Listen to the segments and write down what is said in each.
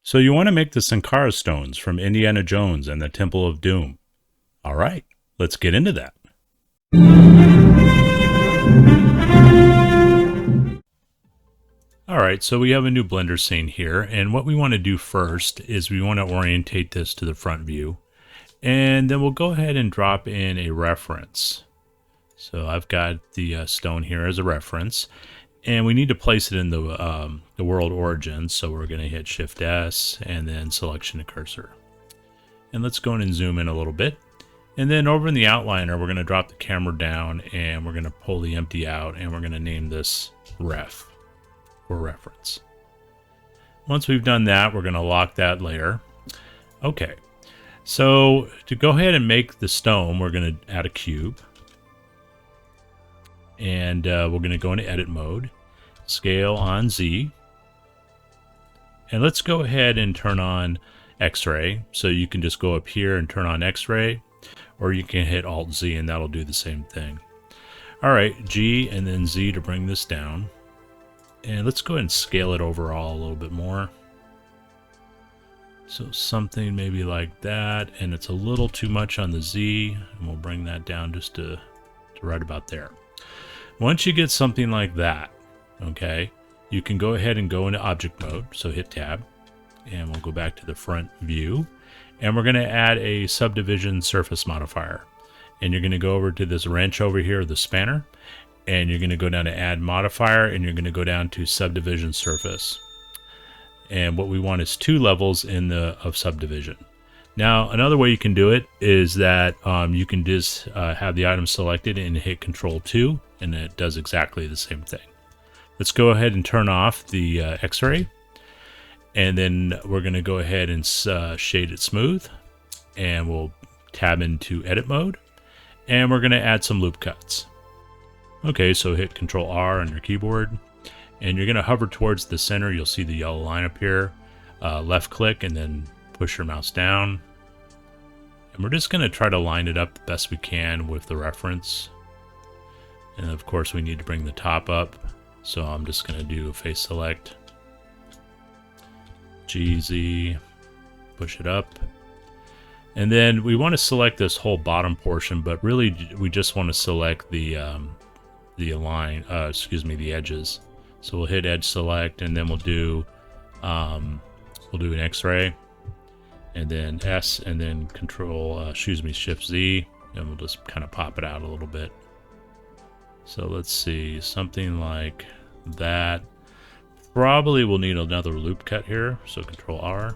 So you want to make the Sankara Stones from Indiana Jones and the Temple of Doom. All right, let's get into that. All right, so we have a new Blender scene here, and what we want to do first is we want to orientate this to the front view, and then we'll go ahead and drop in a reference. So I've got the stone here as a reference, and we need to place it in the world origin, so we're going to hit Shift S and then selection to cursor. And let's go in and zoom in a little bit. And then over in the outliner, we're going to drop the camera down and we're going to pull the empty out, and we're going to name this ref for reference. Once we've done that, we're going to lock that layer. Okay, so to go ahead and make the stone, we're going to add a cube. And we're going to go into edit mode, scale on Z. And let's go ahead and turn on X-ray. So you can just go up here and turn on X-ray, or you can hit Alt Z and that'll do the same thing. All right, G and then Z to bring this down. And let's go ahead and scale it overall a little bit more. So something maybe like that, and it's a little too much on the Z, and we'll bring that down just to right about there. Once you get something like that, okay, you can go ahead and go into object mode. So hit tab, and we'll go back to the front view, and we're going to add a subdivision surface modifier. And you're going to go over to this wrench over here, the spanner, and you're going to go down to add modifier, and you're going to go down to subdivision surface. And what we want is 2 levels of subdivision. Now, another way you can do it is that you can just have the item selected and hit Control 2, and it does exactly the same thing. Let's go ahead and turn off the X-ray, and then we're going to go ahead and shade it smooth, and we'll tab into edit mode, and we're going to add some loop cuts. Okay, so hit Control R on your keyboard, and you're going to hover towards the center. You'll see the yellow line up here. Left click and then push your mouse down. And we're just going to try to line it up the best we can with the reference. And of course we need to bring the top up. So I'm just going to do a face select. GZ, push it up. And then we want to select this whole bottom portion, but really we just want to select the edges. So we'll hit edge select, and then we'll do an X-ray, and then S, and then Shift Z, and we'll just kind of pop it out a little bit. So let's see, something like that. Probably we'll need another loop cut here, so Control R.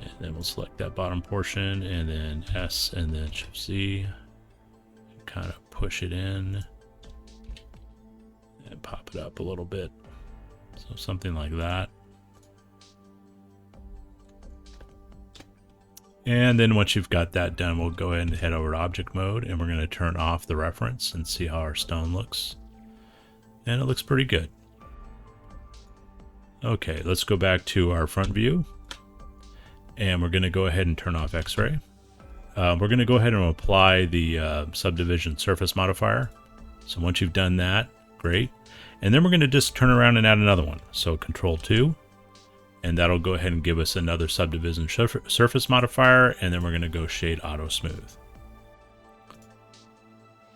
And then we'll select that bottom portion, and then S, and then Shift Z. Kind of push it in. And pop it up a little bit. So something like that. And then once you've got that done, we'll go ahead and head over to object mode, and we're going to turn off the reference and see how our stone looks. And it looks pretty good. Okay, let's go back to our front view, and we're going to go ahead and turn off X-ray. We're going to go ahead and apply the subdivision surface modifier. So once you've done that, great. And then we're going to just turn around and add another one. So Control 2, and that'll go ahead and give us another subdivision surface modifier, and then we're going to go shade auto smooth.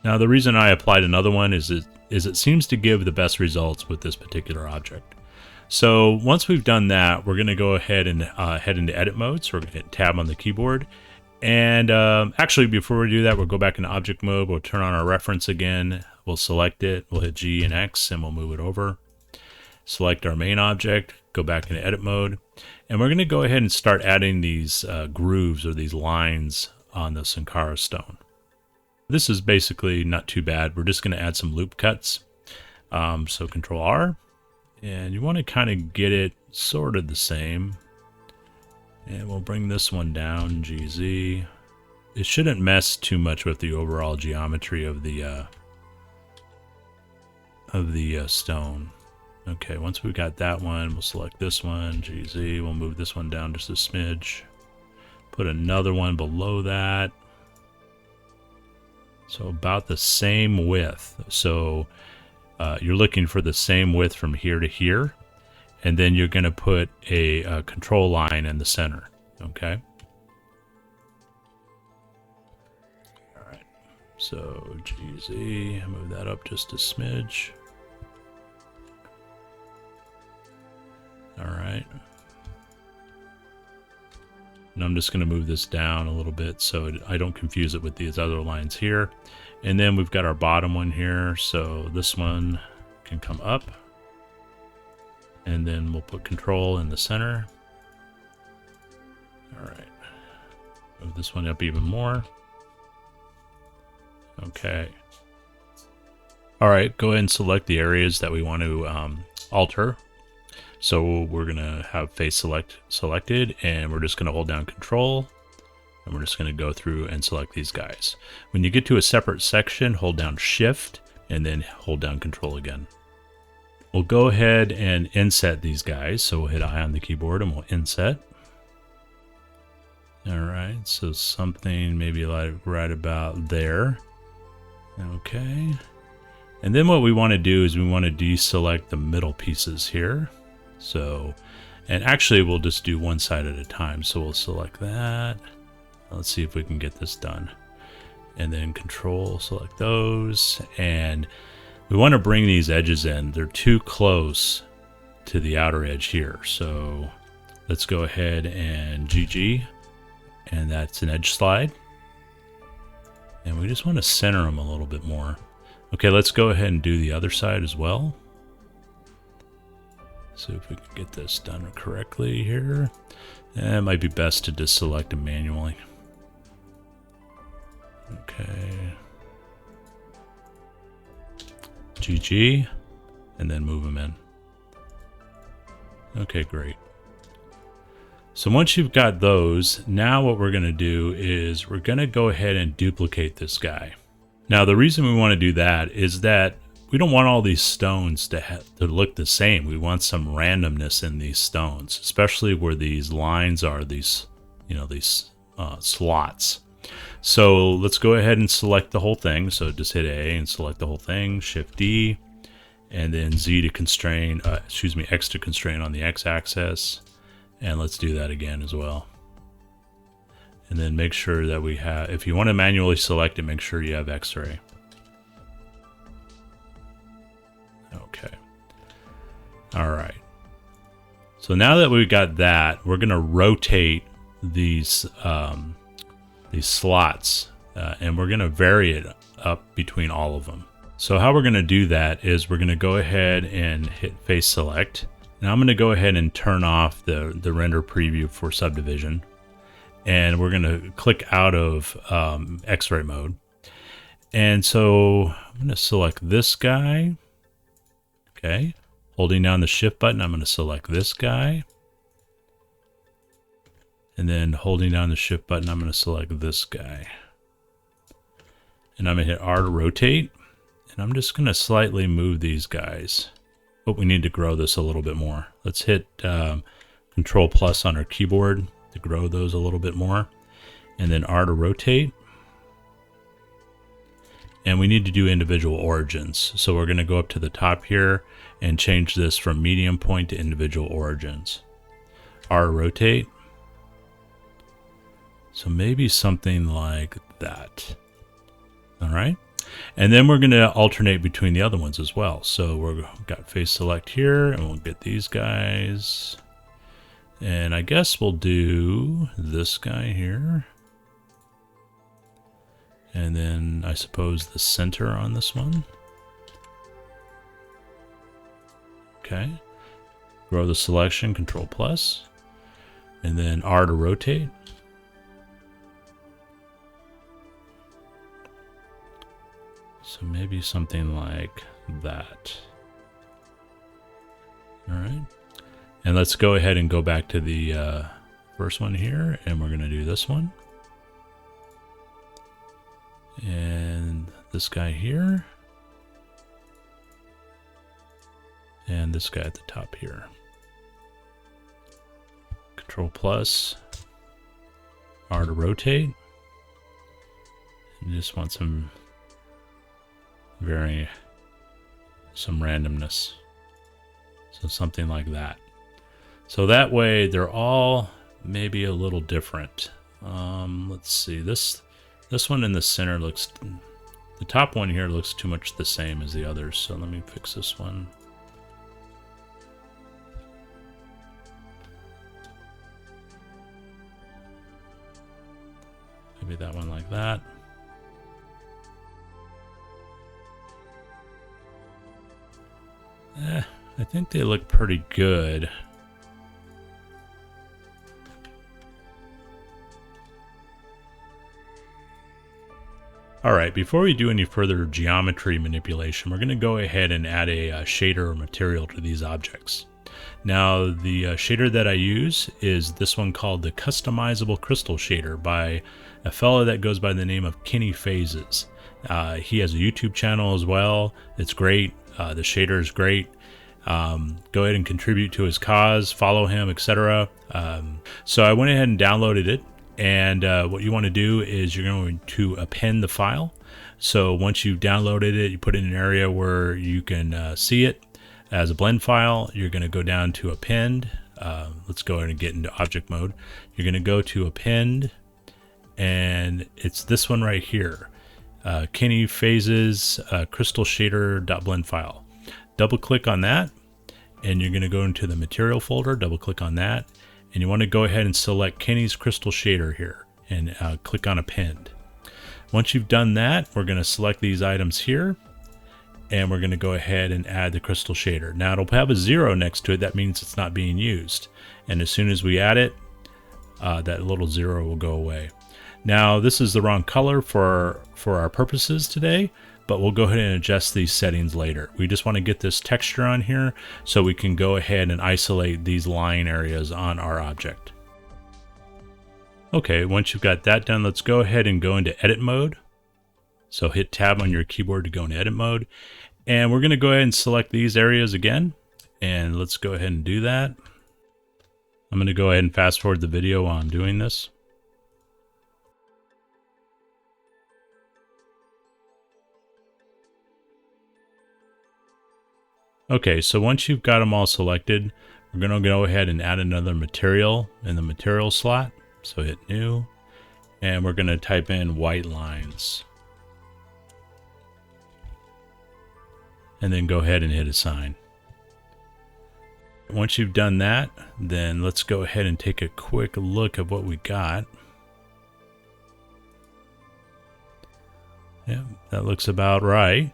Now the reason I applied another one is it seems to give the best results with this particular object. So once we've done that, we're going to go ahead and head into edit mode. So we're going to hit tab on the keyboard. And actually, before we do that, we'll go back into object mode. We'll turn on our reference again. We'll select it. We'll hit G and X, and we'll move it over. Select our main object. Go back into edit mode. And we're going to go ahead and start adding these grooves or these lines on the Sankara stone. This is basically not too bad. We're just going to add some loop cuts. So Control R. And you want to kind of get it sort of the same. And we'll bring this one down, GZ. It shouldn't mess too much with the overall geometry of the stone. Okay, once we've got that one, we'll select this one, GZ. We'll move this one down just a smidge. Put another one below that. So about the same width. So you're looking for the same width from here to here. and then you're going to put a control line in the center. Okay. All right. So GZ, move that up just a smidge. All right. And I'm just going to move this down a little bit so I don't confuse it with these other lines here. And then we've got our bottom one here. So this one can come up. And then we'll put control in the center. All right. Move this one up even more. Okay. All right. Go ahead and select the areas that we want to alter. So we're going to have face selected, and we're just going to hold down control, and we're just going to go through and select these guys. When you get to a separate section, hold down shift and then hold down control again. We'll go ahead and inset these guys. So we'll hit I on the keyboard and we'll inset. All right. So something maybe like right about there. Okay. And then what we want to do is we want to deselect the middle pieces here. So, and actually we'll just do one side at a time. So we'll select that. Let's see if we can get this done. And then control, select those. And we want to bring these edges in. They're too close to the outer edge here. So let's go ahead and GG. And that's an edge slide. And we just want to center them a little bit more. Okay, let's go ahead and do the other side as well. See if we can get this done correctly here. It might be best to just select them manually. Okay. GG. And then move them in. Okay, great. So once you've got those, now what we're going to do is we're going to go ahead and duplicate this guy. Now, the reason we want to do that is that we don't want all these stones to look the same. We want some randomness in these stones, especially where these lines are, these slots. So let's go ahead and select the whole thing. So just hit A and select the whole thing, Shift D, and then Z to constrain, X to constrain on the X axis. And let's do that again as well. And then make sure that we have, if you want to manually select it, make sure you have X-ray. Okay. All right. So now that we've got that, we're going to rotate these slots, and we're going to vary it up between all of them. So how we're going to do that is we're going to go ahead and hit face select. Now I'm going to go ahead and turn off the render preview for subdivision. And we're going to click out of X-ray mode. And so I'm going to select this guy. Okay. Holding down the shift button, I'm going to select this guy. And then holding down the shift button, I'm going to select this guy. And I'm going to hit R to rotate. And I'm just going to slightly move these guys. But we need to grow this a little bit more. Let's hit Control plus on our keyboard to grow those a little bit more, and then R to rotate. And we need to do individual origins. So we're going to go up to the top here and change this from medium point to individual origins. R to rotate. So maybe something like that. All right. And then we're going to alternate between the other ones as well. So we've got face select here, and we'll get these guys. And I guess we'll do this guy here. And then I suppose the center on this one. Okay. Grow the selection, Control plus. And then R to rotate. So maybe something like that. All right. And let's go ahead and go back to the first one here, and we're going to do this one. And this guy here. And this guy at the top here. Control plus. R to rotate. And just want some randomness. So something like that. So that way they're all maybe a little different. Let's see, this one in the center looks, the top one here looks too much the same as the others. So let me fix this one. Maybe that one like that. I think they look pretty good. Alright, before we do any further geometry manipulation, we're going to go ahead and add a shader or material to these objects. Now, the shader that I use is this one called the Customizable Crystal Shader by a fellow that goes by the name of Kenny Phases. He has a YouTube channel as well. It's great. The shader is great. Go ahead and contribute to his cause, follow him, etc. So I went ahead and downloaded it. And what you want to do is you're going to append the file. So once you've downloaded it, you put it in an area where you can see it as a blend file. You're going to go down to append. Let's go ahead and get into object mode. You're going to go to append, and it's this one right here. Kenny Phases crystal shader.blend file. Double click on that, and you're going to go into the material folder. Double click on that. And you want to go ahead and select Kenny's crystal shader here and click on append. Once you've done that, we're going to select these items here and we're going to go ahead and add the crystal shader. Now it'll have a 0 next to it. That means it's not being used. And as soon as we add it, that little 0 will go away. Now this is the wrong color for our purposes today, but we'll go ahead and adjust these settings later. We just want to get this texture on here so we can go ahead and isolate these line areas on our object. Okay, once you've got that done, let's go ahead and go into edit mode. So hit tab on your keyboard to go into edit mode. And we're going to go ahead and select these areas again. And let's go ahead and do that. I'm going to go ahead and fast forward the video while I'm doing this. Okay, so once you've got them all selected, we're going to go ahead and add another material in the material slot. So hit new, and we're going to type in white lines. And then go ahead and hit assign. Once you've done that, then let's go ahead and take a quick look at what we got. Yeah, that looks about right.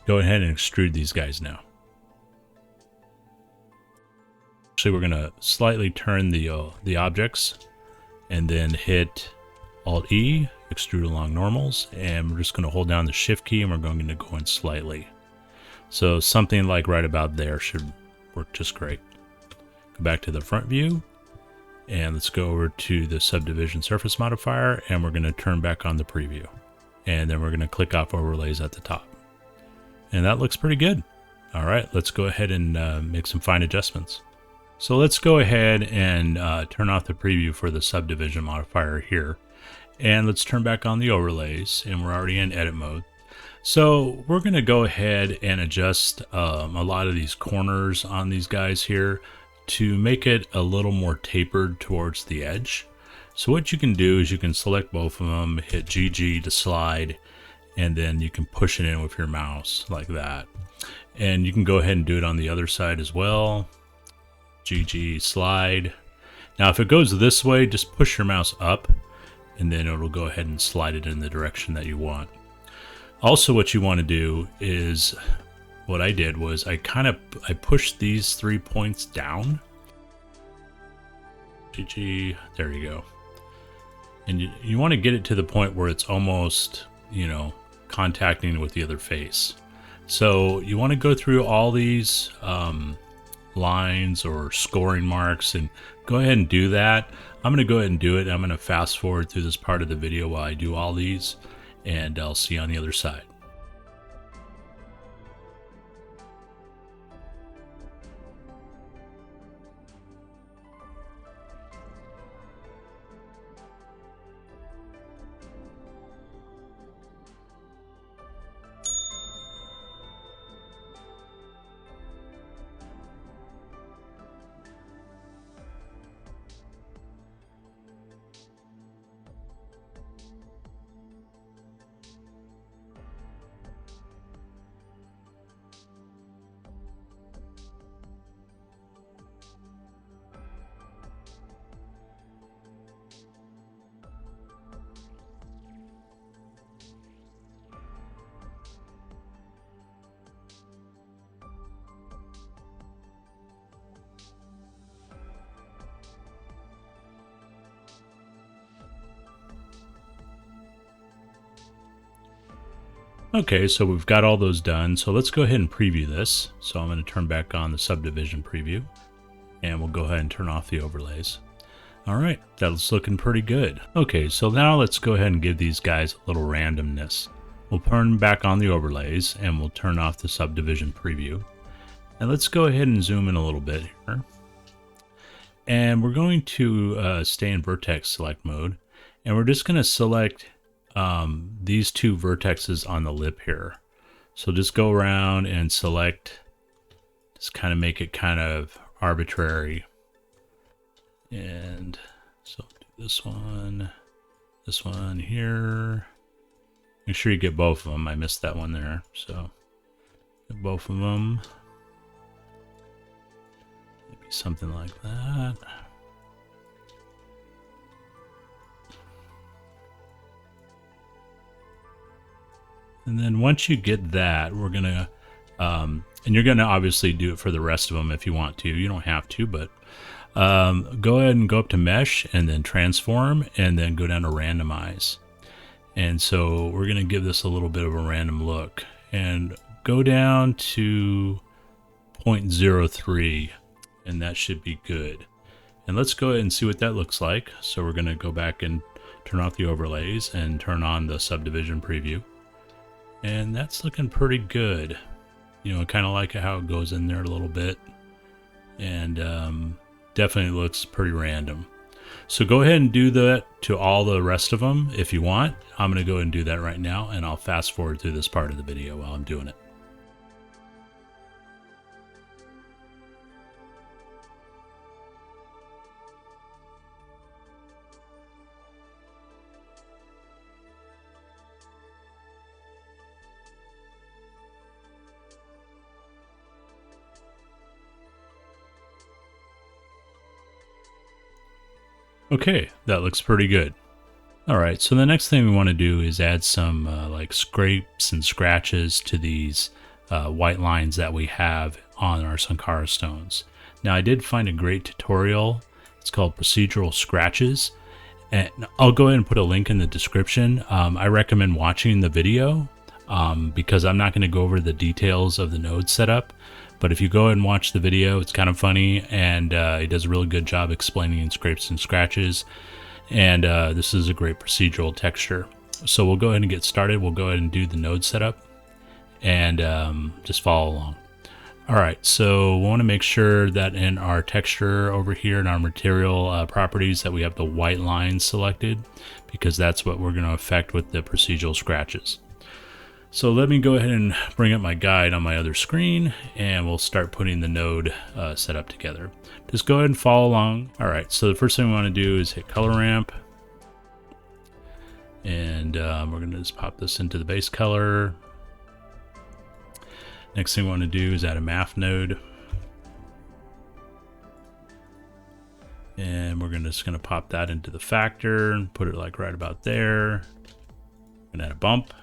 Go ahead and extrude these guys now. Actually, we're going to slightly turn the objects and then hit Alt-E, extrude along normals, and we're just going to hold down the Shift key and we're going to go in slightly. So something like right about there should work just great. Go back to the front view and let's go over to the subdivision surface modifier, and we're going to turn back on the preview. And then we're going to click off overlays at the top. And that looks pretty good. All right, let's go ahead and make some fine adjustments. So let's go ahead and turn off the preview for the subdivision modifier here. And let's turn back on the overlays, and we're already in edit mode. So we're going to go ahead and adjust a lot of these corners on these guys here to make it a little more tapered towards the edge. So what you can do is you can select both of them, hit GG to slide, and then you can push it in with your mouse like that. And you can go ahead and do it on the other side as well. GG slide. Now if it goes this way, just push your mouse up and then it'll go ahead and slide it in the direction that you want. Also, what you want to do is, what I did was I pushed these 3 points down. GG, there you go. And you want to get it to the point where it's almost, you know, contacting with the other face. So you want to go through all these lines or scoring marks and go ahead and do that. I'm going to go ahead and do it. I'm going to fast forward through this part of the video while I do all these, and I'll see you on the other side. Okay, so we've got all those done. So let's go ahead and preview this. So I'm going to turn back on the subdivision preview, and we'll go ahead and turn off the overlays. All right, that's looking pretty good. Okay, so now let's go ahead and give these guys a little randomness. We'll turn back on the overlays, and we'll turn off the subdivision preview. And let's go ahead and zoom in a little bit here. And we're going to stay in vertex select mode, and we're just going to select these two vertexes on the lip here. So just go around and select, just kind of make it kind of arbitrary. And so do this one here. Make sure you get both of them. I missed that one there. So get both of them. Maybe something like that. And then once you get that, we're going to, and you're going to obviously do it for the rest of them if you want to. You don't have to, but go ahead and go up to mesh and then transform and then go down to randomize. And so we're going to give this a little bit of a random look and go down to 0.03, and that should be good. And let's go ahead and see what that looks like. So we're going to go back and turn off the overlays and turn on the subdivision preview. And that's looking pretty good. You know, I kind of like how it goes in there a little bit. And definitely looks pretty random. So go ahead and do that to all the rest of them if you want. I'm going to go ahead and do that right now, and I'll fast forward through this part of the video while I'm doing it. Okay, that looks pretty good. All right, so the next thing we want to do is add some like scrapes and scratches to these white lines that we have on our Sankara Stones. Now, I did find a great tutorial. It's called Procedural Scratches, and I'll go ahead and put a link in the description. I recommend watching the video because I'm not going to go over the details of the node setup. But if you go ahead and watch the video, it's kind of funny, and he does a really good job explaining scrapes and scratches. And this is a great procedural texture. So we'll go ahead and get started. We'll go ahead and do the node setup and just follow along. All right, so we want to make sure that in our texture over here in our material properties that we have the white lines selected, because that's what we're going to affect with the procedural scratches. So let me go ahead and bring up my guide on my other screen, and we'll start putting the node setup together. Just go ahead and follow along. All right, so the first thing we want to do is hit color ramp, and we're going to just pop this into the base color. Next thing we want to do is add a math node, and we're just going to pop that into the factor and put it like right about there, and add a bump.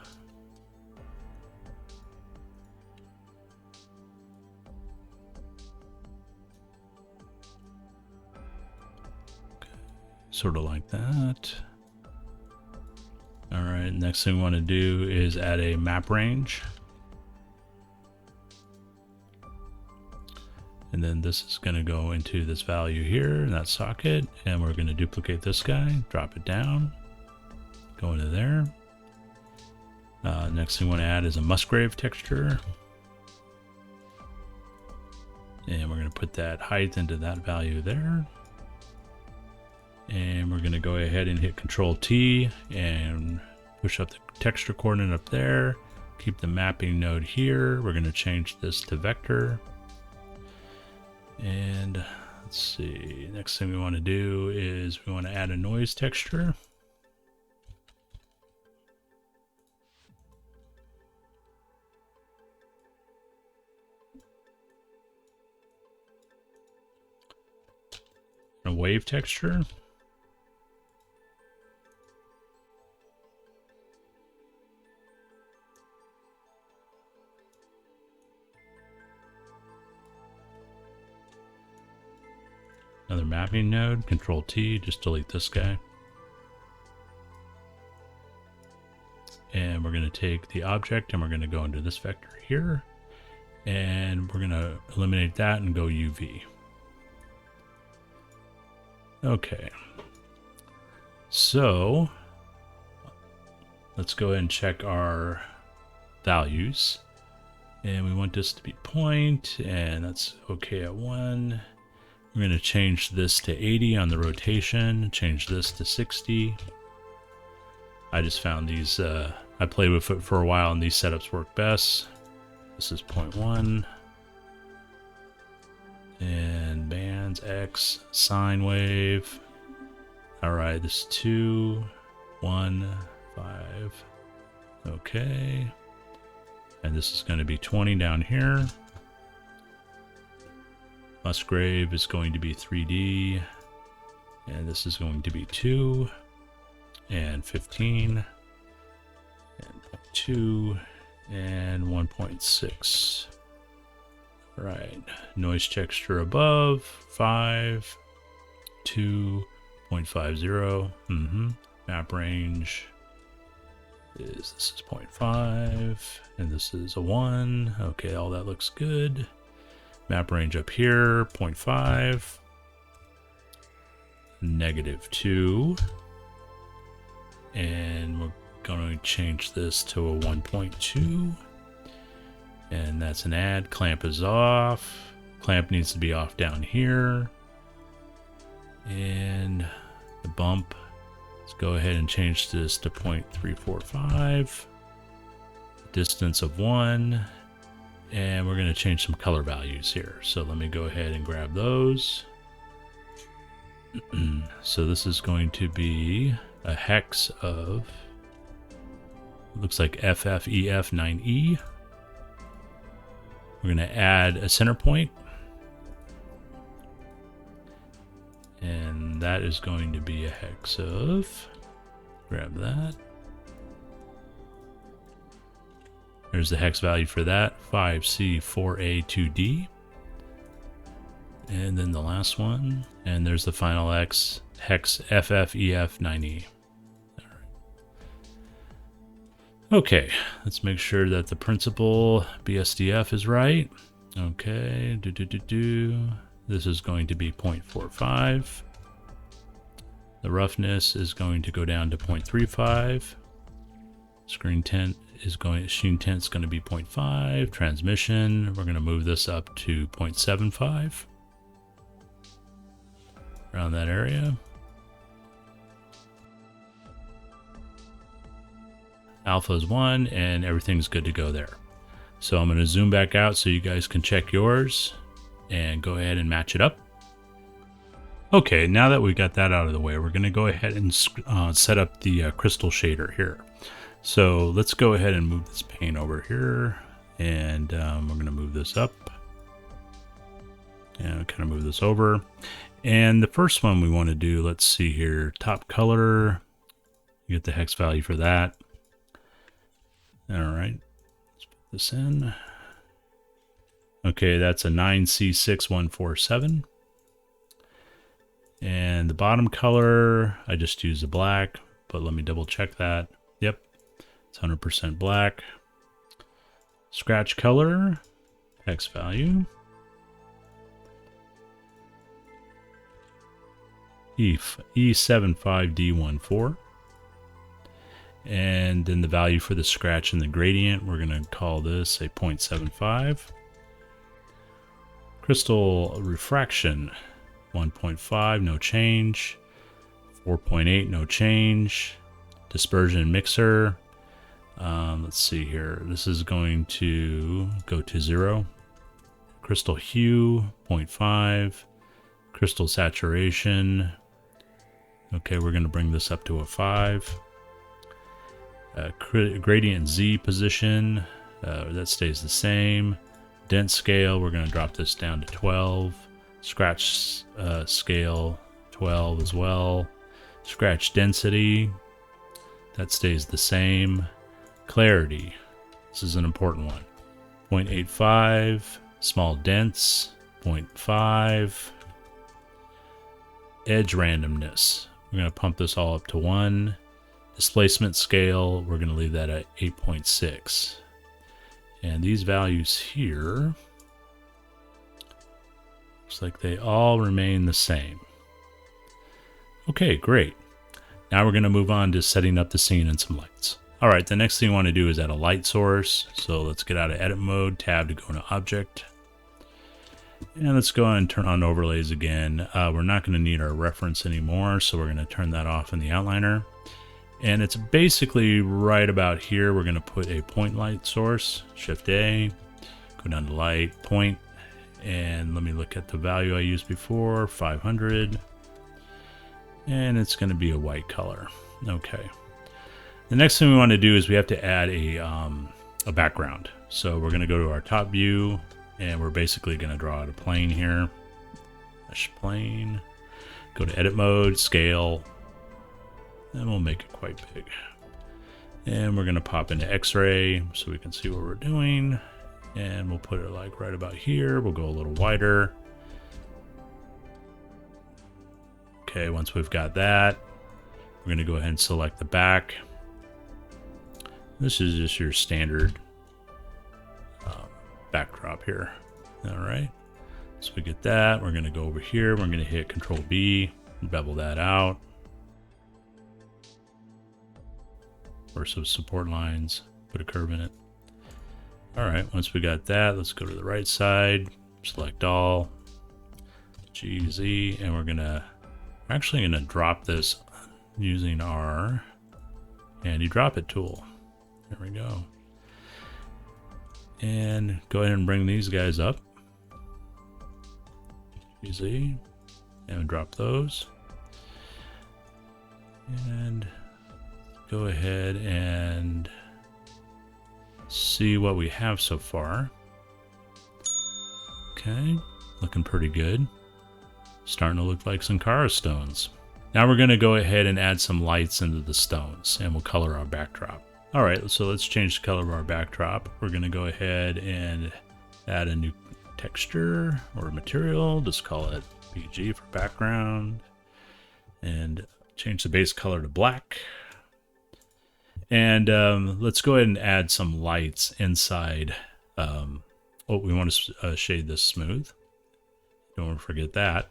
Sort of like that. All right, next thing we want to do is add a map range. And then this is going to go into this value here in that socket, and we're going to duplicate this guy, drop it down, go into there. Next thing we want to add is a Musgrave texture. And we're going to put that height into that value there. And we're going to go ahead and hit Control T and push up the texture coordinate up there. Keep the mapping node here. We're going to change this to vector. And let's see, next thing we want to do is we want to add a noise texture. A wave texture. Another mapping node, Control T, just delete this guy. And we're going to take the object and we're going to go into this vector here, and we're going to eliminate that and go UV. Okay, so let's go ahead and check our values, and we want this to be point, and that's okay at 1. We're going to change this to 80 on the rotation, change this to 60. I just found these, I played with it for a while and these setups work best. This is 0.1. And bands, X, sine wave. Alright, this is 2, 1, 5. Okay. And this is going to be 20 down here. Musgrave is going to be 3D. And this is going to be 2. And 15. And 2. And 1.6. Right, noise texture above 5, 2.50. Map range is, this is 0.5, and this is a 1. Okay, all that looks good. Map range up here 0.5, -2, and we're going to change this to a 1.2. And that's an add. Clamp is off. Clamp needs to be off down here. And the bump, let's go ahead and change this to 0.345. Distance of 1. And we're going to change some color values here. So let me go ahead and grab those. So this is going to be a hex of, looks like FFEF9E. We're going to add a center point, and that is going to be a hex of, grab that. There's the hex value for that, 5C4A2D. And then the last one, and there's the final hex FFEF9E. Okay, let's make sure that the principal BSDF is right. Okay, this is going to be 0.45. The roughness is going to go down to 0.35. Sheen tint is going to be 0.5. Transmission, we're going to move this up to 0.75. Around that area. Alpha is 1, and everything's good to go there. So I'm going to zoom back out so you guys can check yours and go ahead and match it up. Okay, now that we got that out of the way, we're going to go ahead and set up the crystal shader here. So let's go ahead and move this pane over here, and we're going to move this up and kind of move this over. And the first one we want to do, let's see here, top color, get the hex value for that. All right, let's put this in. Okay, that's a 9C6147. And the bottom color, I just used the black, but let me double check that. Yep, it's 100% black. Scratch color, hex value. E75D14. And then the value for the scratch and the gradient, we're going to call this a 0.75. Crystal refraction, 1.5, no change. 4.8, no change. Dispersion mixer, let's see here. This is going to go to 0. Crystal hue, 0.5. Crystal saturation. Okay, we're going to bring this up to a 5. Gradient Z position, that stays the same. Dent scale, we're going to drop this down to 12. Scratch scale, 12 as well. Scratch density, that stays the same. Clarity, this is an important one. 0.85. Small dents, 0.5. Edge randomness, we're going to pump this all up to 1. Displacement scale, we're going to leave that at 8.6. And these values here, looks like they all remain the same. Okay, great. Now we're going to move on to setting up the scene and some lights. All right, the next thing we want to do is add a light source. So let's get out of edit mode, tab to go into object. And let's go and turn on overlays again. We're not going to need our reference anymore, so we're going to turn that off in the outliner. And it's basically right about here. We're going to put a point light source, Shift A, go down to light, point, and let me look at the value I used before, 500. And it's going to be a white color. Okay. The next thing we want to do is we have to add a background. So we're going to go to our top view, and we're basically going to draw out a plane here. Mesh plane. Go to edit mode, scale, and we'll make it quite big. And we're going to pop into X-ray so we can see what we're doing. And we'll put it like right about here. We'll go a little wider. Okay, once we've got that, we're going to go ahead and select the back. This is just your standard backdrop here. All right, so we get that. We're going to go over here. We're going to hit Control B, bevel that out. Or some support lines, put a curve in it. All right, once we got that, let's go to the right side, select all, GZ, and we're actually gonna drop this using our handy drop it tool. There we go. And go ahead and bring these guys up. GZ, and drop those. And go ahead and see what we have so far. Okay, looking pretty good. Starting to look like Sankara Stones. Now we're going to go ahead and add some lights into the stones, and we'll color our backdrop. All right, so let's change the color of our backdrop. We're going to go ahead and add a new texture or material. Just call it BG for background, and change the base color to black. And let's go ahead and add some lights inside. We want to shade this smooth. Don't want to forget that.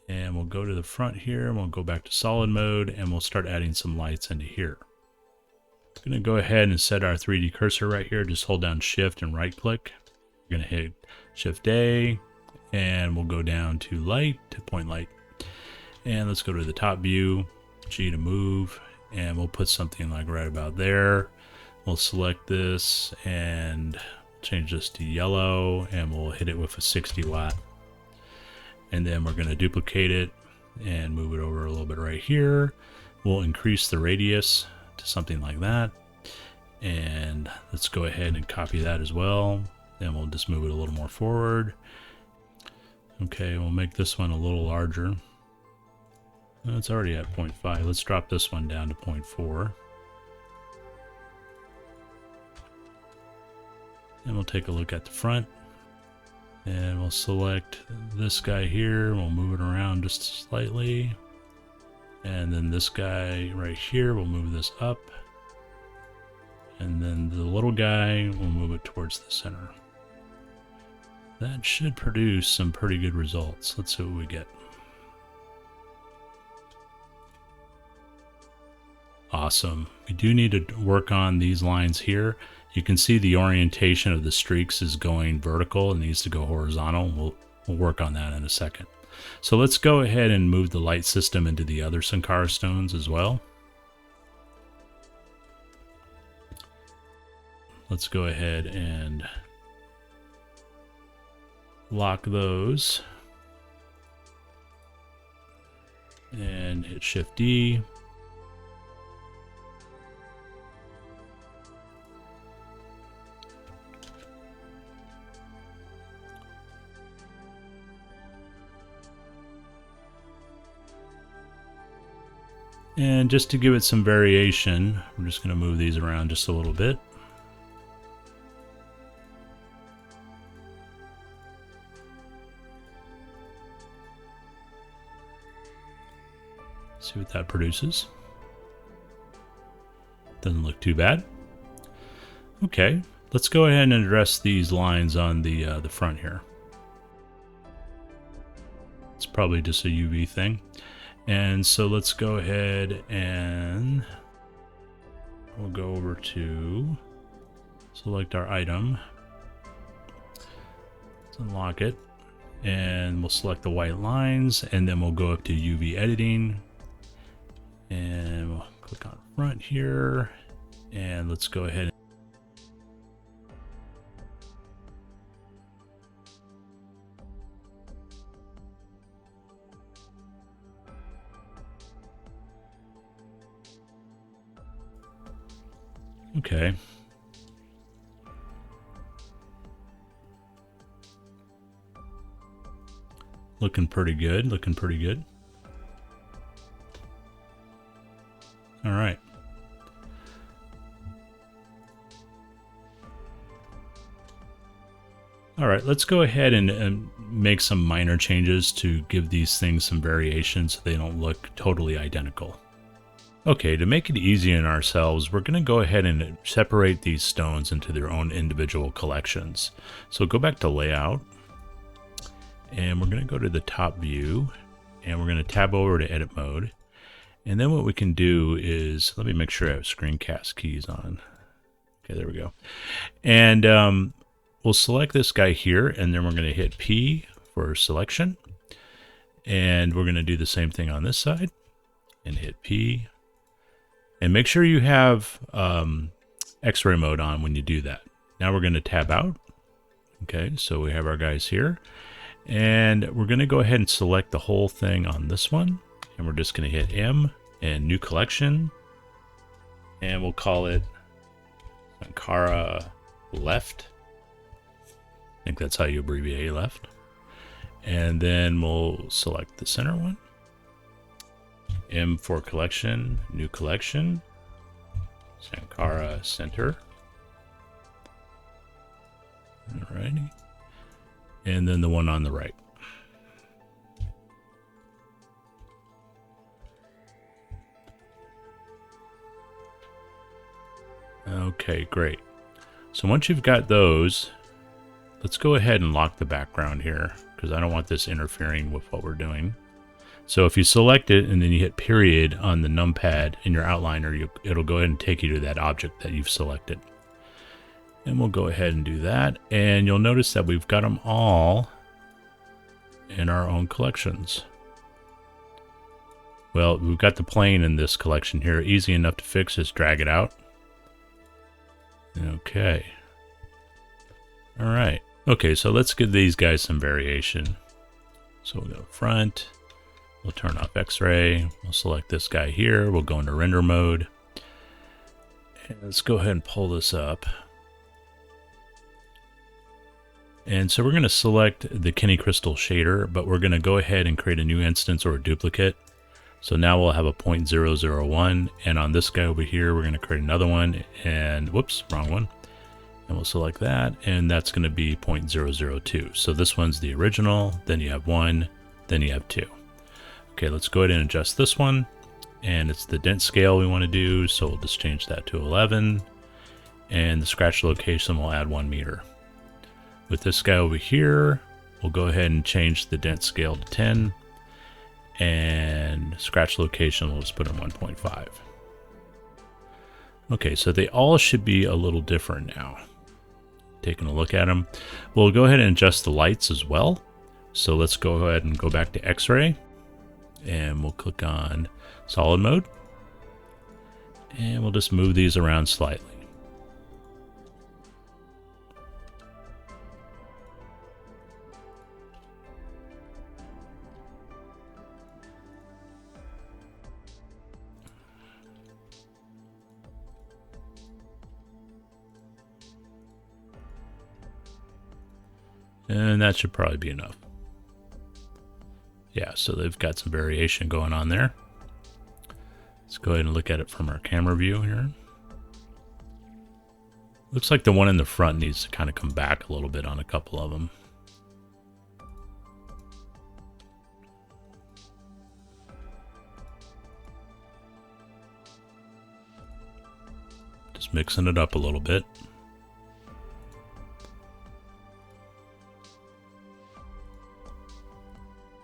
And we'll go to the front here, and we'll go back to solid mode, and we'll start adding some lights into here. I'm going to go ahead and set our 3D cursor right here. Just hold down Shift and right click. We're going to hit Shift A, and we'll go down to light, to point light. And let's go to the top view, G to move, and we'll put something like right about there. We'll select this and change this to yellow, and we'll hit it with a 60 watt. And then we're going to duplicate it and move it over a little bit right here. We'll increase the radius to something like that. And let's go ahead and copy that as well. Then we'll just move it a little more forward. Okay, we'll make this one a little larger. It's already at 0.5. Let's drop this one down to 0.4. And we'll take a look at the front. And we'll select this guy here. We'll move it around just slightly. And then this guy right here, we'll move this up. And then the little guy, we'll move it towards the center. That should produce some pretty good results. Let's see what we get. Awesome. We do need to work on these lines here. You can see the orientation of the streaks is going vertical. It needs to go horizontal. We'll work on that in a second. So let's go ahead and move the light system into the other Sankara Stones as well. Let's go ahead and lock those. And hit Shift D. And just to give it some variation, we're just going to move these around just a little bit. See what that produces. Doesn't look too bad. Okay, let's go ahead and address these lines on the front here. It's probably just a UV thing. And so let's go ahead and we'll go over to select our item. Let's unlock it. And we'll select the white lines, and then we'll go up to UV editing. And we'll click on front here. And let's go ahead. Okay. Looking pretty good. Looking pretty good. All right. All right, let's go ahead and make some minor changes to give these things some variation so they don't look totally identical. Okay, to make it easy on ourselves, we're going to go ahead and separate these stones into their own individual collections. So go back to Layout, and we're going to go to the top view, and we're going to tab over to Edit Mode. And then what we can do is, let me make sure I have screencast keys on. Okay, there we go. And we'll select this guy here, and then we're going to hit P for selection. And we're going to do the same thing on this side, and hit P. And make sure you have X-ray mode on when you do that. Now we're going to tab out. Okay, so we have our guys here. And we're going to go ahead and select the whole thing on this one. And we're just going to hit M and New Collection. And we'll call it Sankara Left. I think that's how you abbreviate left. And then we'll select the center one. M for collection, new collection, Sankara Center. Alrighty. And then the one on the right. Okay, great. So once you've got those, let's go ahead and lock the background here because I don't want this interfering with what we're doing. So if you select it and then you hit period on the numpad in your outliner, it'll go ahead and take you to that object that you've selected. And we'll go ahead and do that. And you'll notice that we've got them all in our own collections. Well, we've got the plane in this collection here. Easy enough to fix, just drag it out. Okay. All right. Okay, so let's give these guys some variation. So we'll go front. We'll turn off X-ray. We'll select this guy here. We'll go into render mode. And let's go ahead and pull this up. And so we're going to select the Kenny Crystal shader, but we're going to go ahead and create a new instance or a duplicate. So now we'll have a 0.001. And on this guy over here, we're going to create another one. And whoops, wrong one. And we'll select that. And that's going to be 0.002. So this one's the original. Then you have 1. Then you have 2. Okay, let's go ahead and adjust this one. And it's the dent scale we want to do. So we'll just change that to 11. And the scratch location will add 1 meter. With this guy over here, we'll go ahead and change the dent scale to 10. And scratch location, we'll just put in 1.5. Okay, so they all should be a little different now. Taking a look at them. We'll go ahead and adjust the lights as well. So let's go ahead and go back to X-ray. And we'll click on solid mode. And we'll just move these around slightly. And that should probably be enough. Yeah, so they've got some variation going on there. Let's go ahead and look at it from our camera view here. Looks like the one in the front needs to kind of come back a little bit on a couple of them. Just mixing it up a little bit.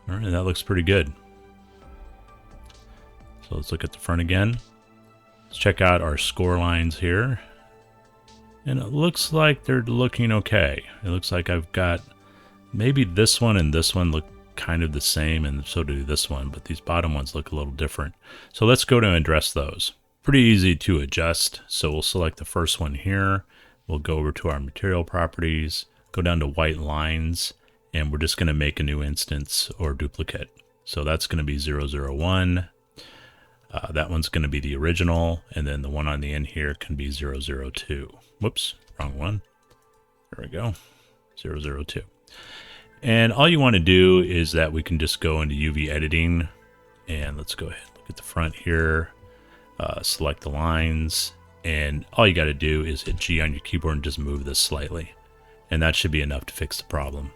All right, that looks pretty good. So let's look at the front again. Let's check out our score lines here. And it looks like they're looking okay. It looks like I've got maybe this one and this one look kind of the same, and so do this one, but these bottom ones look a little different. So let's go to address those. Pretty easy to adjust. So we'll select the first one here. We'll go over to our material properties, go down to white lines, and we're just going to make a new instance or duplicate. So that's going to be 001. That one's going to be the original, and then the one on the end here can be 002. Whoops, wrong one. There we go, 002. And all you want to do is that we can just go into UV editing, and let's go ahead and look at the front here, select the lines, and all you got to do is hit G on your keyboard and just move this slightly, and that should be enough to fix the problem.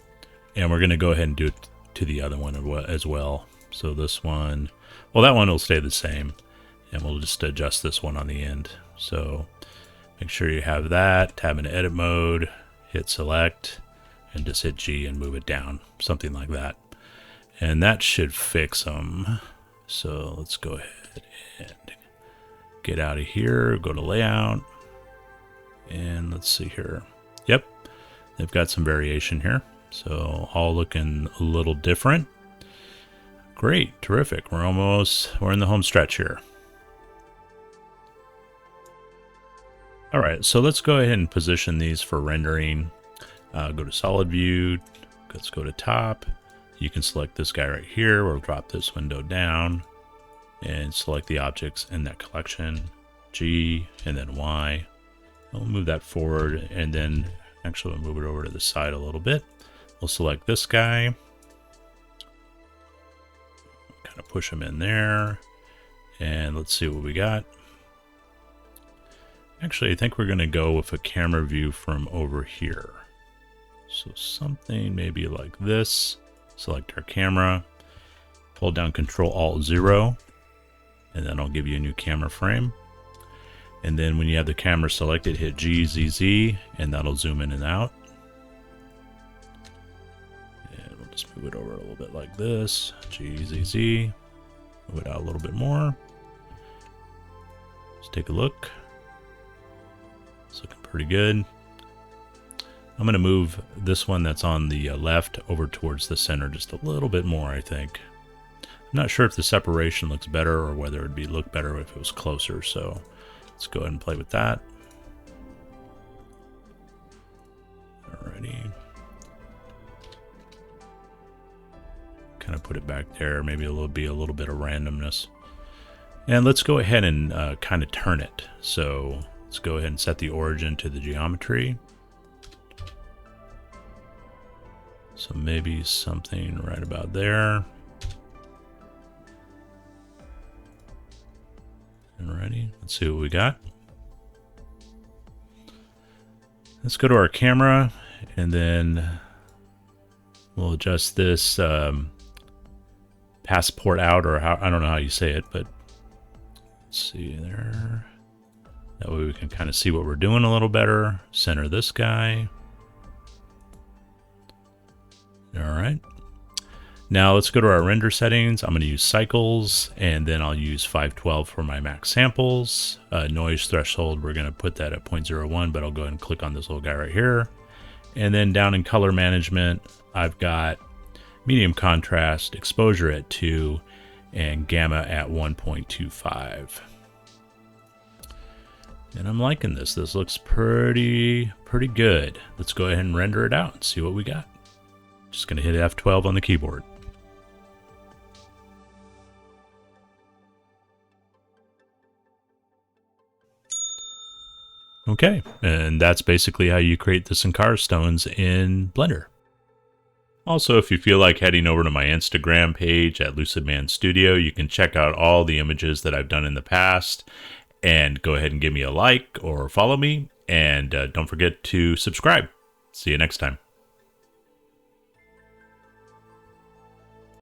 And we're going to go ahead and do it to the other one as well. So this one, well, that one will stay the same, and we'll just adjust this one on the end. So make sure you have that, tab into edit mode, hit select, and just hit G and move it down, something like that. And that should fix them. So let's go ahead and get out of here, go to layout, and let's see here. Yep, they've got some variation here. So all looking a little different. Great, terrific. We're in the home stretch here. All right, so let's go ahead and position these for rendering. Go to solid view, let's go to top. You can select this guy right here, or drop this window down and select the objects in that collection, G and then Y. We'll move that forward, and then actually we'll move it over to the side a little bit. We'll select this guy, kind of push him in there, and let's see what we got. Actually, I think we're going to go with a camera view from over here. So something maybe like this. Select our camera, hold down Control-Alt-0, and then I'll give you a new camera frame. And then when you have the camera selected, hit G, Z, Z, and that'll zoom in and out. And we'll just move it over a little bit like this. G, Z, Z. Move it out a little bit more. Let's take a look. It's looking pretty good. I'm going to move this one that's on the left over towards the center just a little bit more, I think. I'm not sure if the separation looks better or whether it'd look better if it was closer, so let's go ahead and play with that. Alrighty. Kind of put it back there, maybe it'll be a little bit of randomness. And let's go ahead and kind of turn it. So let's go ahead and set the origin to the geometry. So maybe something right about there. Alrighty, let's see what we got. Let's go to our camera, and then we'll adjust this passport out, or how, I don't know how you say it, but let's see there. That way we can kind of see what we're doing a little better. Center this guy. All right. Now let's go to our render settings. I'm going to use cycles, and then I'll use 512 for my max samples. Noise threshold, we're going to put that at 0.01, but I'll go ahead and click on this little guy right here. And then down in color management, I've got medium contrast, exposure at 2, and gamma at 1.25. And I'm liking this. This looks pretty good. Let's go ahead and render it out and see what we got. Just going to hit F12 on the keyboard. Okay, and that's basically how you create the Sankara Stones in Blender. Also, if you feel like heading over to my Instagram page at Lucid Man Studio, you can check out all the images that I've done in the past, and go ahead and give me a like or follow me, and don't forget to subscribe. See you next time.